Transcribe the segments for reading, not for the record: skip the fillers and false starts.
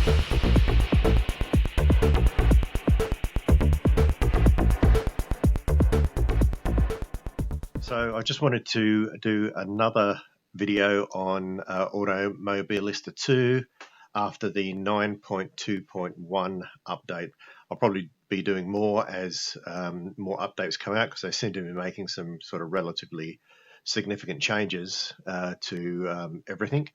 So I just wanted to do another video on Automobilista 2 after the 9.2.1 update. I'll probably be doing more as more updates come out, because they seem to be making some sort of relatively significant changes to everything.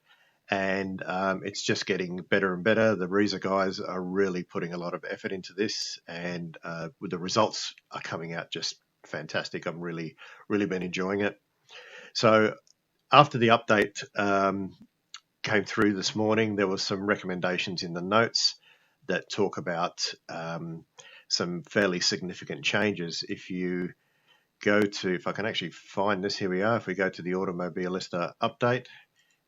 And it's just getting better and better. The Reza guys are really putting a lot of effort into this, and the results are coming out just fantastic. I've really been enjoying it. So after the update came through this morning, there was some recommendations in the notes that talk about some fairly significant changes. If you go to, if I can actually find this, here we are. If we go to the Automobilista update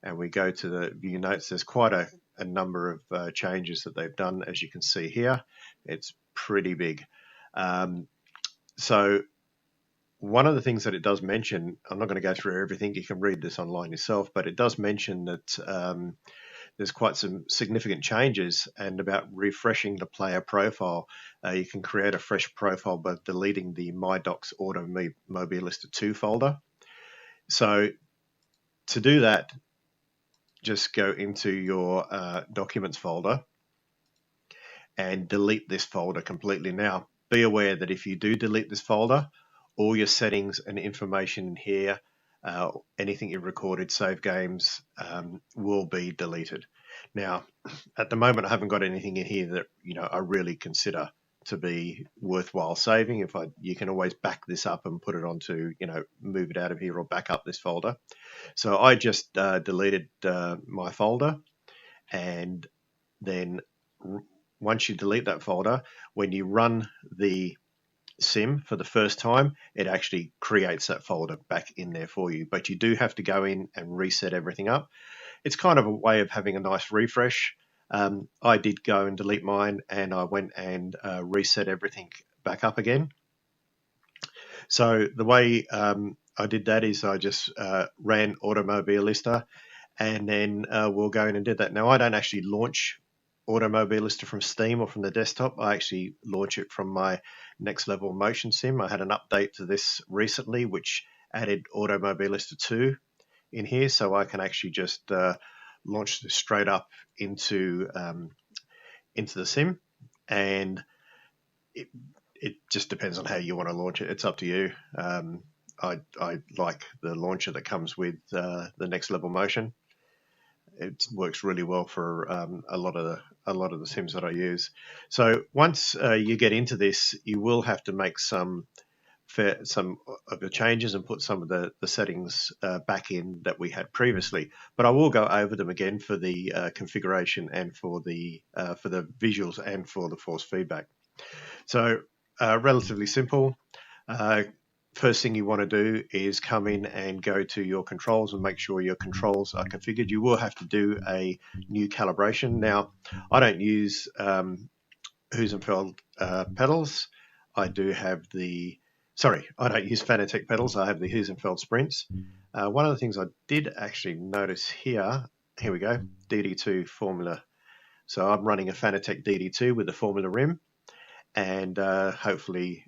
and we go to the view notes, there's quite a number of changes that they've done. As you can see here, it's pretty big. So one of the things that it does mention, I'm not going to go through everything, you can read this online yourself, but it does mention that there's quite some significant changes, and about refreshing the player profile. You can create a fresh profile by deleting the My Docs Automobilista 2 folder. So to do that, just go into your Documents folder and delete this folder completely. Now, be aware that if you do delete this folder, all your settings and information in here, anything you've recorded, save games, will be deleted. Now, at the moment, I haven't got anything in here that I really consider to be worthwhile saving. You can always back this up and put it onto, move it out of here or back up this folder. So I just deleted my folder, and then once you delete that folder, when you run the sim for the first time, it actually creates that folder back in there for you, but you do have to go in and reset everything up. It's kind of a way of having a nice refresh. I did go and delete mine, and I went and reset everything back up again. So the way I did that is I just ran Automobilista, and then we'll go in and did that. Now, I don't actually launch Automobilista from Steam or from the desktop. I actually launch it from my Next Level Motion Sim. I had an update to this recently which added Automobilista 2 in here, so I can actually just launch this straight up into the sim, and it just depends on how you want to launch it. It's up to you. I like the launcher that comes with the Next Level Motion. It works really well for a lot of the sims that I use. So once you get into this, you will have to make some of the changes and put some of the settings back in that we had previously. But I will go over them again for the configuration and for the visuals and for the force feedback. So relatively simple. First thing you want to do is come in and go to your controls and make sure your controls are configured. You will have to do a new calibration. Now, I don't use Huizenfeld pedals. I don't use Fanatec pedals. I have the Huizenfeld Sprints. One of the things I did actually notice here we go, DD2 Formula. So I'm running a Fanatec DD2 with the Formula rim, and hopefully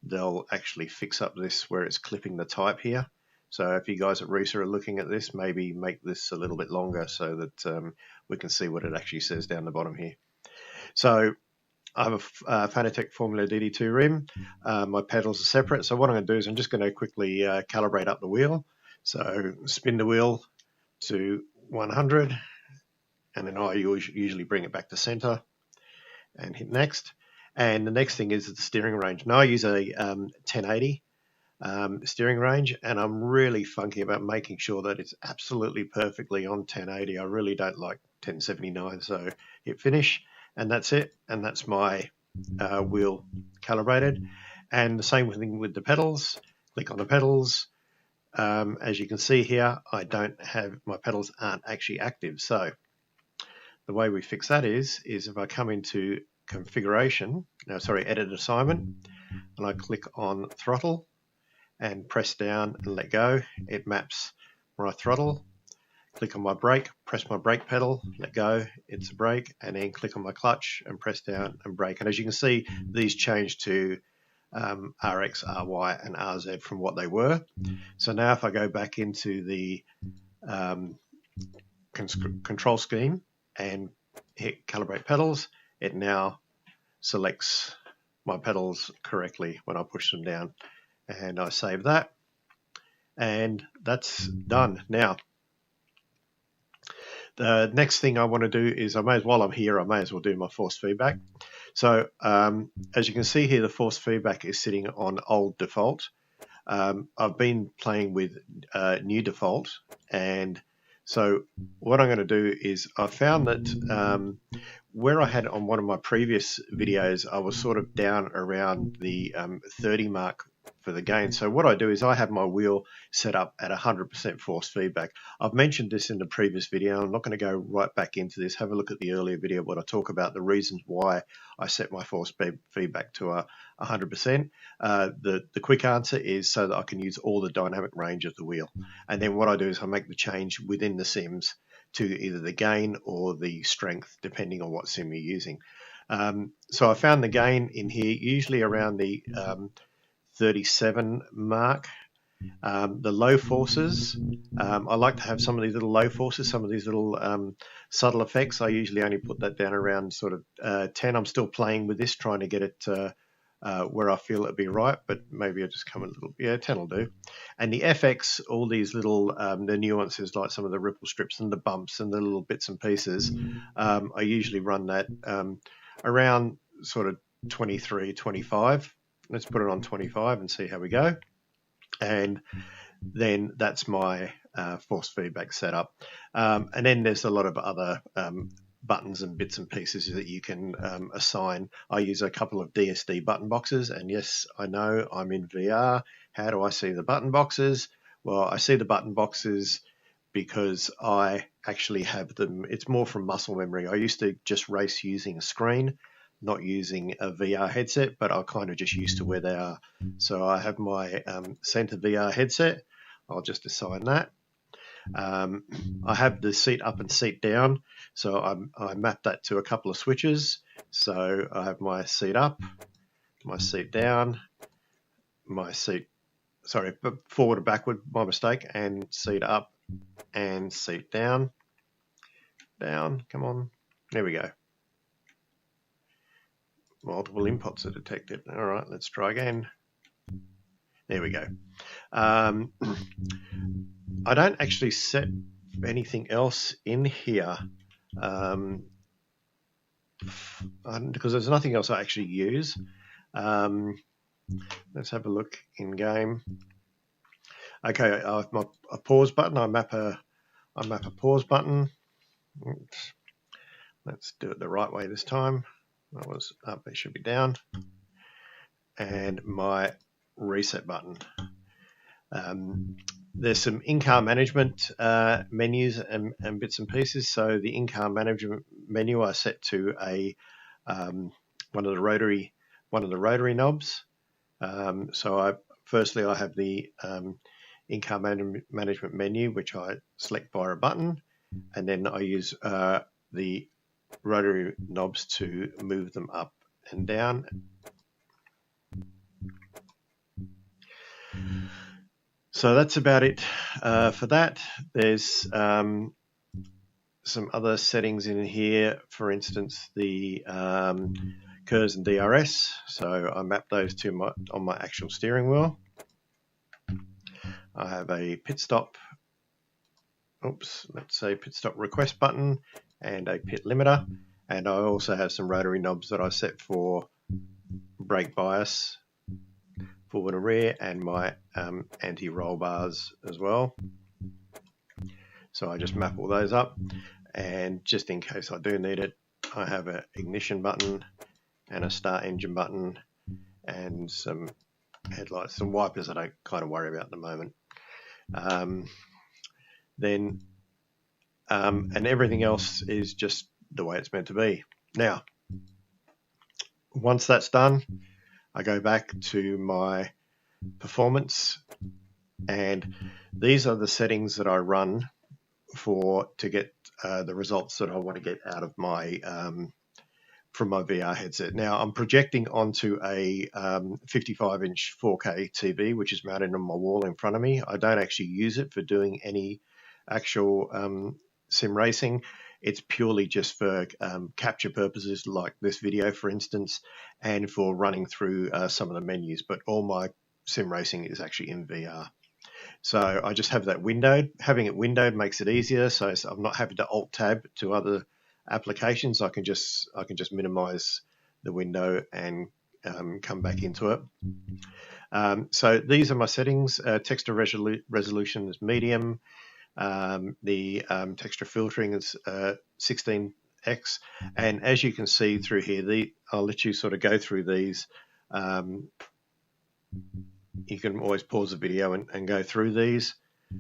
they'll actually fix up this where it's clipping the type here. So if you guys at Reza are looking at this, maybe make this a little bit longer so that we can see what it actually says down the bottom here. So I have a Fanatec Formula DD2 rim. My pedals are separate. So what I'm going to do is I'm just going to quickly calibrate up the wheel. So spin the wheel to 100, and then I usually bring it back to center and hit next. And the next thing is the steering range. Now I use a 1080 steering range, and I'm really funky about making sure that it's absolutely perfectly on 1080. I really don't like 1079, so hit finish, and that's it. And that's my wheel calibrated. And the same thing with the pedals. Click on the pedals. As you can see here, my pedals aren't actually active. So the way we fix that is if I come into configuration, edit assignment, and I click on throttle and press down and let go, it maps my throttle, click on my brake, press my brake pedal, let go, it's a brake, and then click on my clutch and press down and brake. And as you can see, these change to RX, RY, and RZ from what they were. So now if I go back into the control scheme and hit calibrate pedals, it now selects my pedals correctly when I push them down. And I save that, and that's done. Now, the next thing I want to do is while I'm here, I may as well do my force feedback. So as you can see here, the force feedback is sitting on old default. I've been playing with new default, and so what I'm going to do is I found that where I had on one of my previous videos, I was sort of down around the 30 mark for the gain. So what I do is I have my wheel set up at 100% force feedback. I've mentioned this in the previous video. I'm not going to go right back into this. Have a look at the earlier video where I talk about the reasons why I set my force feedback to 100%. The quick answer is so that I can use all the dynamic range of the wheel. And then what I do is I make the change within the sims to either the gain or the strength, depending on what sim you're using. So I found the gain in here usually around the 37 mark. The low forces, I like to have some of these little low forces, some of these little subtle effects. I usually only put that down around sort of 10. I'm still playing with this, trying to get it where I feel it'd be right, but maybe I'll just come a little, 10 will do. And the FX, all these little, the nuances, like some of the ripple strips and the bumps and the little bits and pieces, I usually run that around sort of 23, 25. Let's put it on 25 and see how we go. And then that's my force feedback setup. And then there's a lot of other buttons and bits and pieces that you can assign. I use a couple of DSD button boxes, and yes, I know I'm in VR. How do I see the button boxes? Well, I see the button boxes because I actually have them. It's more from muscle memory. I used to just race using a screen, not using a VR headset, but I'm kind of just used to where they are. So I have my center VR headset. I'll just assign that. I have the seat up and seat down, so I map that to a couple of switches. So I have my seat up, my seat down, my seat, sorry, forward or backward, my mistake, and seat up and seat down. Down, come on, there we go. Multiple inputs are detected. All right, let's try again. There we go. I don't actually set anything else in here because there's nothing else I actually use. Let's have a look in game. Okay, I have a pause button. I map a pause button. Oops. Let's do it the right way this time. That was up, it should be down. And my reset button. There's some in-car management menus and bits and pieces. So the in-car management menu I set to a one of the rotary knobs. So firstly I have the in-car management menu, which I select via a button, and then I use the rotary knobs to move them up and down. So that's about it for that. There's some other settings in here, for instance the KERS and DRS, so I map those to on my actual steering wheel. I have a pit stop, let's say pit stop request button and a pit limiter, and I also have some rotary knobs that I set for brake bias, forward and rear, and my anti-roll bars as well. So I just map all those up, and just in case I do need it, I have an ignition button and a start engine button and some headlights, some wipers I don't kind of worry about at the moment. And everything else is just the way it's meant to be. Now, once that's done, I go back to my performance, and these are the settings that I run to get the results that I want to get out of my from my VR headset. Now I'm projecting onto a 55-inch 4K TV, which is mounted on my wall in front of me. I don't actually use it for doing any actual sim racing. It's purely just for capture purposes, like this video, for instance, and for running through some of the menus. But all my sim racing is actually in VR. So I just have that windowed. Having it windowed makes it easier, so I'm not having to Alt-Tab to other applications. I can just minimize the window and come back into it. So these are my settings. Texture resolution is medium. The texture filtering is 16x, and as you can see through here, I'll let you sort of go through these. You can always pause the video and go through these.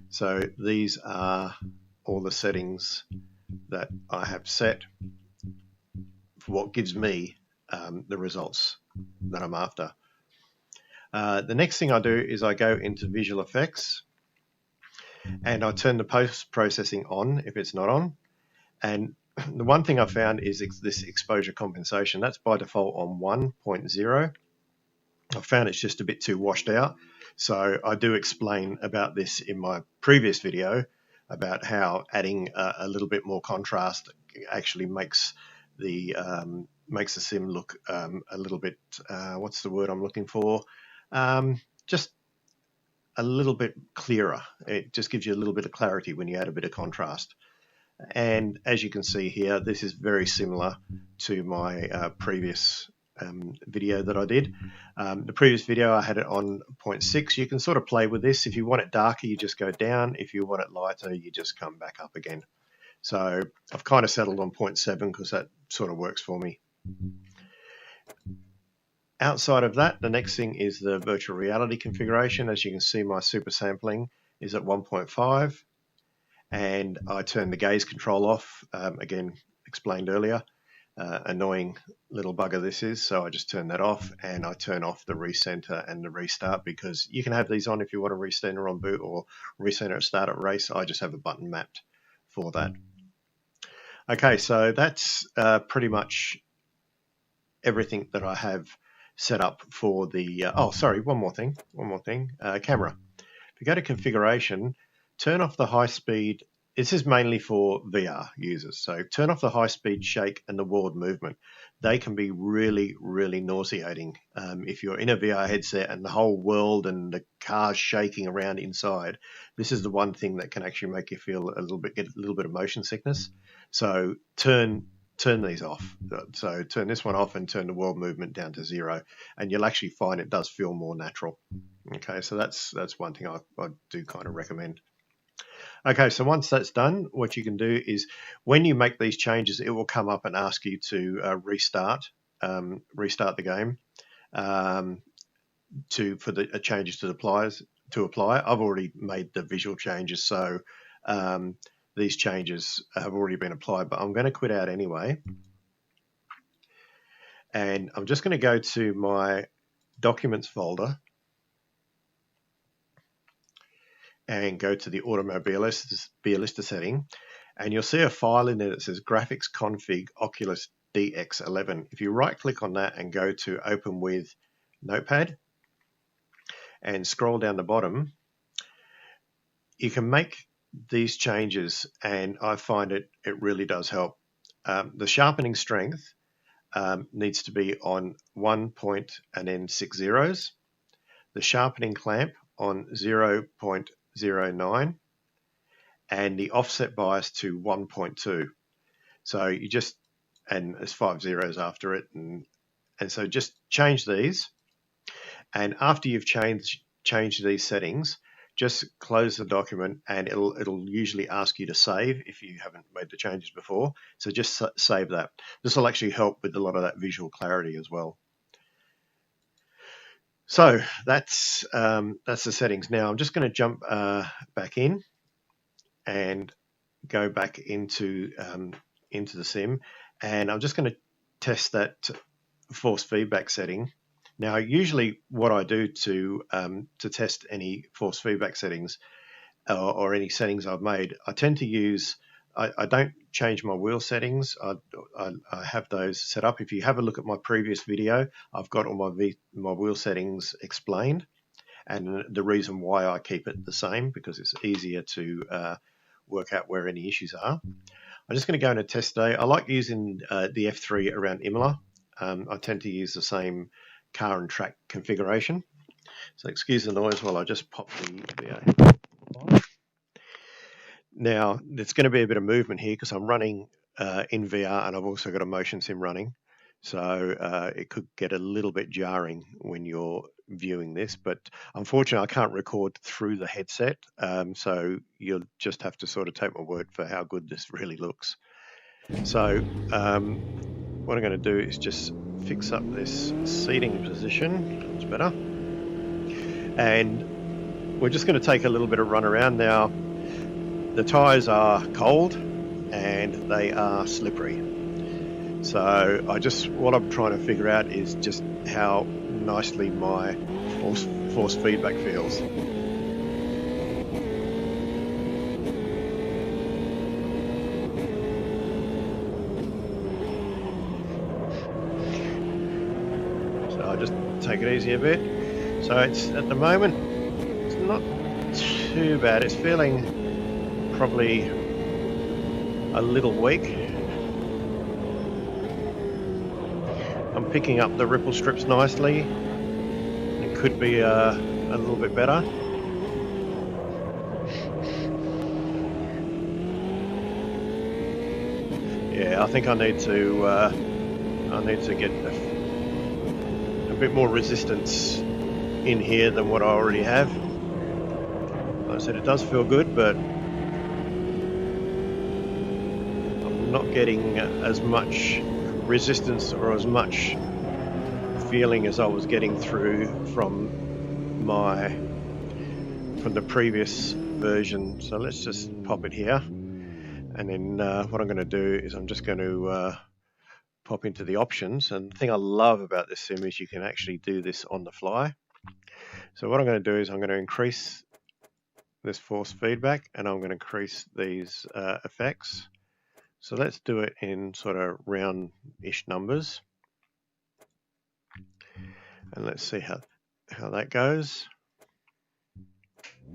So these are all the settings that I have set for what gives me the results that I'm after. The next thing I do is I go into visual effects and I turn the post-processing on if it's not on. And the one thing I found is this exposure compensation. That's by default on 1.0. I found it's just a bit too washed out. So I do explain about this in my previous video about how adding a little bit more contrast actually makes the sim look a little bit, what's the word I'm looking for? Just a little bit clearer. It just gives you a little bit of clarity when you add a bit of contrast. And as you can see here, this is very similar to my previous video that I did. The previous video I had it on 0.6. You can sort of play with this. If you want it darker, you just go down. If you want it lighter, you just come back up again. So I've kind of settled on 0.7 because that sort of works for me. Outside of that, the next thing is the virtual reality configuration. As you can see, my super sampling is at 1.5, and I turn the gaze control off. Again, explained earlier. Annoying little bugger this is, so I just turn that off, and I turn off the recenter and the restart, because you can have these on if you want to recenter on boot or recenter at start at race. I just have a button mapped for that. Okay, so that's pretty much everything that I have set up for the oh, sorry, one more thing, camera. If you go to configuration, turn off the high speed. This is mainly for VR users, so turn off the high-speed shake and the word movement. They can be really, really nauseating. If you're in a VR headset and the whole world and the car's shaking around inside, this is the one thing that can actually make you feel get a little bit of motion sickness. So turn these off. So turn this one off and turn the word movement down to 0, and you'll actually find it does feel more natural. Okay, so that's one thing I do kind of recommend. Okay, so once that's done, what you can do is when you make these changes, it will come up and ask you to restart the game for the changes to apply. I've already made the visual changes, so these changes have already been applied, but I'm going to quit out anyway. And I'm just going to go to my documents folder and go to the Automobilista setting, and you'll see a file in there that says graphics config Oculus DX11. If you right click on that and go to open with Notepad and scroll down the bottom, you can make these changes, and I find it really does help. The sharpening strength needs to be on 1 point and then 6 zeros. The sharpening clamp on 0.09, and the offset bias to 1.2. So you just, and there's 5 zeros after it, and so just change these. And after you've changed these settings, just close the document, and it'll usually ask you to save if you haven't made the changes before. So just save that. This will actually help with a lot of that visual clarity as well. So that's the settings. Now I'm just going to jump back in and go back into the sim, and I'm just going to test that force feedback setting. Now, usually what I do to test any force feedback settings, or any settings I've made, I tend to use, I don't change my wheel settings. I have those set up. If you have a look at my previous video, I've got all my wheel settings explained, and the reason why I keep it the same, because it's easier to work out where any issues are. I'm just going to go in a test day. I like using the F3 around Imola. I tend to use the same car and track configuration. So excuse the noise while I just pop the VR on. Now, there's going to be a bit of movement here because I'm running in VR, and I've also got a motion sim running. So it could get a little bit jarring when you're viewing this, but unfortunately I can't record through the headset. So you'll just have to sort of take my word for how good this really looks. So what I'm going to do is just fix up this seating position. It's better. And we're just going to take a little bit of run around now. The tyres are cold and they are slippery. So what I'm trying to figure out is just how nicely my force feedback feels. So I'll just take it easy a bit. So it's, at the moment, it's not too bad. It's feeling probably a little weak. I'm picking up the ripple strips nicely. It could be a little bit better. Yeah, I think I need to get a bit more resistance in here than what I already have. Like I said, it does feel good, but I'm not getting as much resistance or as much feeling as I was getting through from the previous version. So let's just pop it here, and then what I'm going to do is I'm just going to pop into the options. And the thing I love about this sim is you can actually do this on the fly. So what I'm going to do is I'm going to increase this force feedback, and I'm going to increase these effects. So let's do it in sort of round-ish numbers. And let's see how that goes.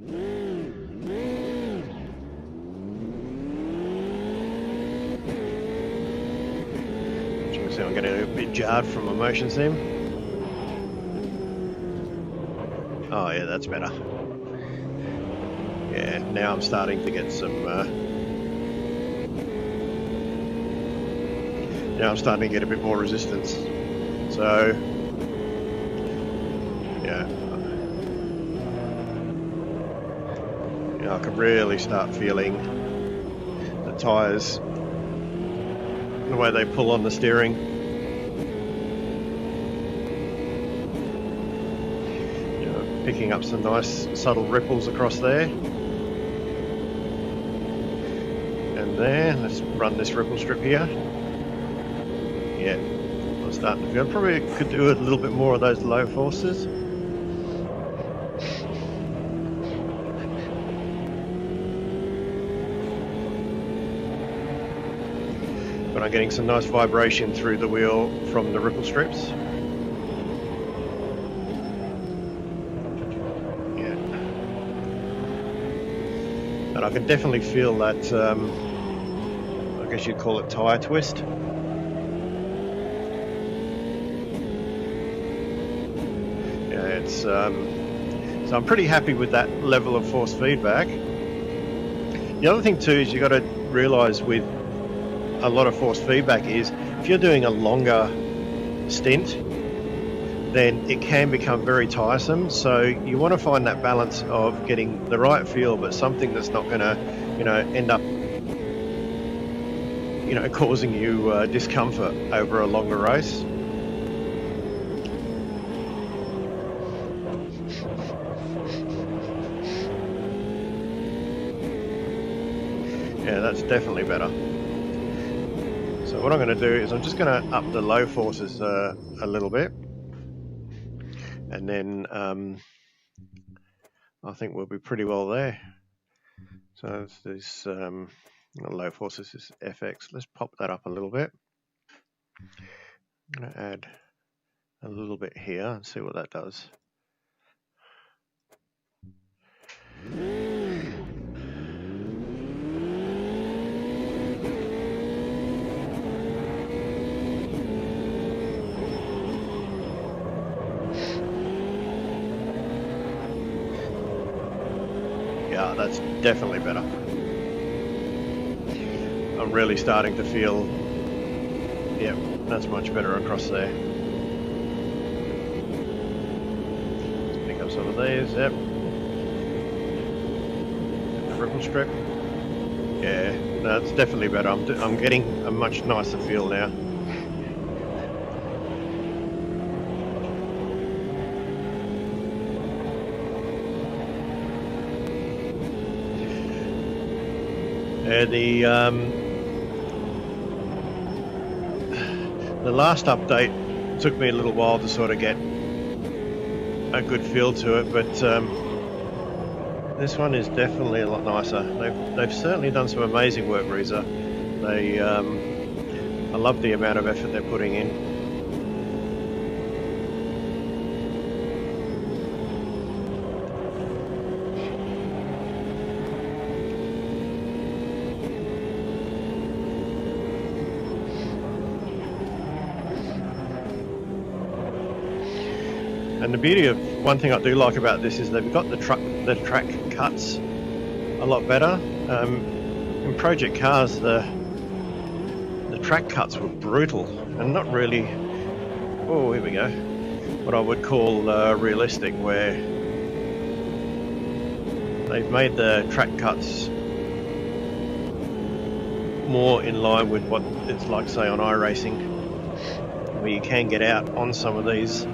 As you can see, I'm getting a bit jarred from my motion sim. Oh yeah, that's better. Yeah, now I'm starting to get some... now I'm starting to get a bit more resistance. So, yeah, I can really start feeling the tyres, the way they pull on the steering. You know, picking up some nice subtle ripples across there. And there, let's run this ripple strip here. Yeah, I'm starting to feel. I probably could do a little bit more of those low forces. But I'm getting some nice vibration through the wheel from the ripple strips. Yeah. And I can definitely feel that, I guess you'd call it tyre twist. So I'm pretty happy with that level of force feedback. The other thing too is you've got to realise with a lot of force feedback is if you're doing a longer stint, then it can become very tiresome. So you want to find that balance of getting the right feel, but something that's not going to, end up, causing you discomfort over a longer race. Yeah, that's definitely better. So what I'm going to do is I'm just going to up the low forces a little bit, and then I think we'll be pretty well there. So this low force, this is FX. Let's pop that up a little bit. I'm going to add a little bit here and see what that does. Yeah, that's definitely better. I'm really starting to feel, yeah, that's much better across there. Let's pick up some of these, yep. The ripple strip. Yeah, no, it's definitely better. I'm getting a much nicer feel now. The last update took me a little while to sort of get a good feel to it, but this one is definitely a lot nicer. They've certainly done some amazing work, Reza. I love the amount of effort they're putting in. And the beauty of one thing I do like about this is they've got the track cuts a lot better. In Project Cars, the track cuts were brutal and not really, oh, here we go, what I would call realistic, where they've made the track cuts more in line with what it's like, say, on iRacing, where you can get out on some of these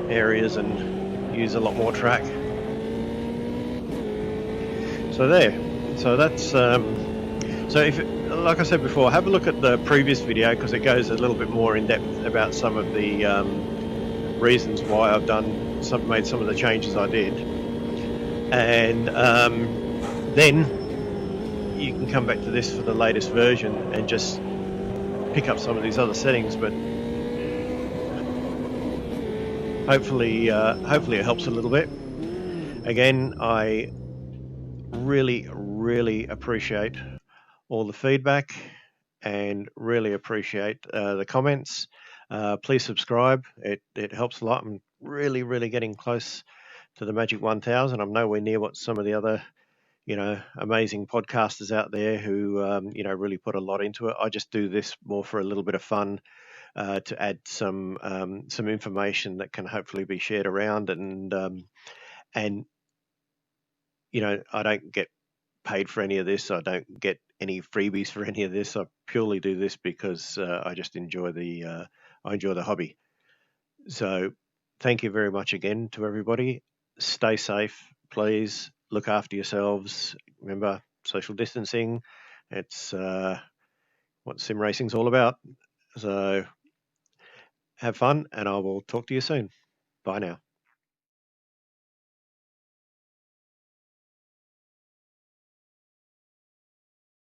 areas and use a lot more track. So that's so if, like I said before, have a look at the previous video, because it goes a little bit more in depth about some of the reasons why I've made some of the changes I did, and then you can come back to this for the latest version and just pick up some of these other settings. But hopefully it helps a little bit. Again, I really appreciate all the feedback and really appreciate the comments. Please subscribe. It helps a lot. I'm really getting close to the magic 1,000. I'm nowhere near what some of the other, amazing podcasters out there who, really put a lot into it. I just do this more for a little bit of fun, to add some information that can hopefully be shared around, and I don't get paid for any of this. I don't get any freebies for any of this. I purely do this because I just enjoy the hobby. So thank you very much again to everybody. Stay safe, please. Look after yourselves. Remember, social distancing. It's what sim racing's all about. So have fun, and I will talk to you soon. Bye now.